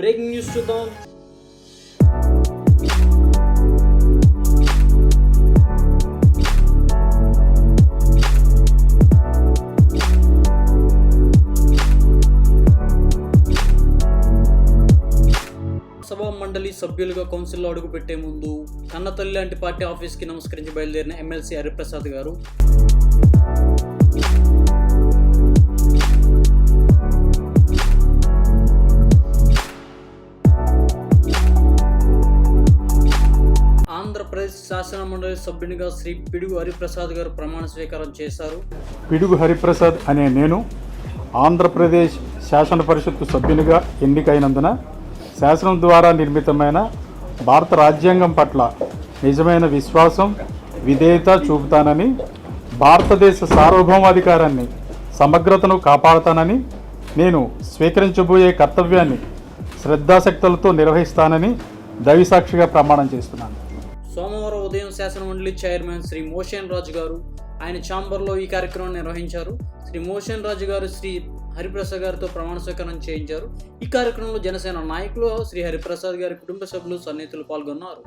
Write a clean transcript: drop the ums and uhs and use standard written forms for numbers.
Breaking news చూద్దాం. సభా మండలి సభ్యులుగా కౌన్సిల్లో అడుగుపెట్టే ముందు కన్నతల్లి లాంటి పార్టీ ఆఫీస్కి నమస్కరించి బయలుదేరిన ఎమ్మెల్సీ హరిప్రసాద్ గారు ఆంధ్రప్రదేశ్ శాసన మండలి సభ్యునిగా శ్రీ పిడుగు హరిప్రసాద్ గారు ప్రమాణ స్వీకారం చేశారు. పిడుగు హరిప్రసాద్ అనే నేను ఆంధ్రప్రదేశ్ శాసన పరిషత్తు సభ్యునిగా ఎన్నికైనందున శాసనం ద్వారా నిర్మితమైన భారత రాజ్యాంగం పట్ల నిజమైన విశ్వాసం, విధేయత చూపుతానని, భారతదేశ సార్వభౌమాధికారాన్ని, సమగ్రతను కాపాడుతానని, నేను స్వీకరించబోయే కర్తవ్యాన్ని శ్రద్ధాశక్తులతో నిర్వహిస్తానని దైవసాక్షిగా ప్రమాణం చేస్తున్నాను. సోమవారం ఉదయం శాసన మండలి చైర్మన్ శ్రీ మోషన్ రాజు గారు ఆయన ఛాంబర్లో ఈ కార్యక్రమాన్ని నిర్వహించారు. శ్రీ మోషన్ రాజు గారు శ్రీ హరిప్రసాద్ గారితో ప్రమాణ స్వీకారం చేయించారు. ఈ కార్యక్రమంలో జనసేన నాయకులు, శ్రీ హరిప్రసాద్ గారి కుటుంబ సభ్యులు, సన్నిహితులు పాల్గొన్నారు.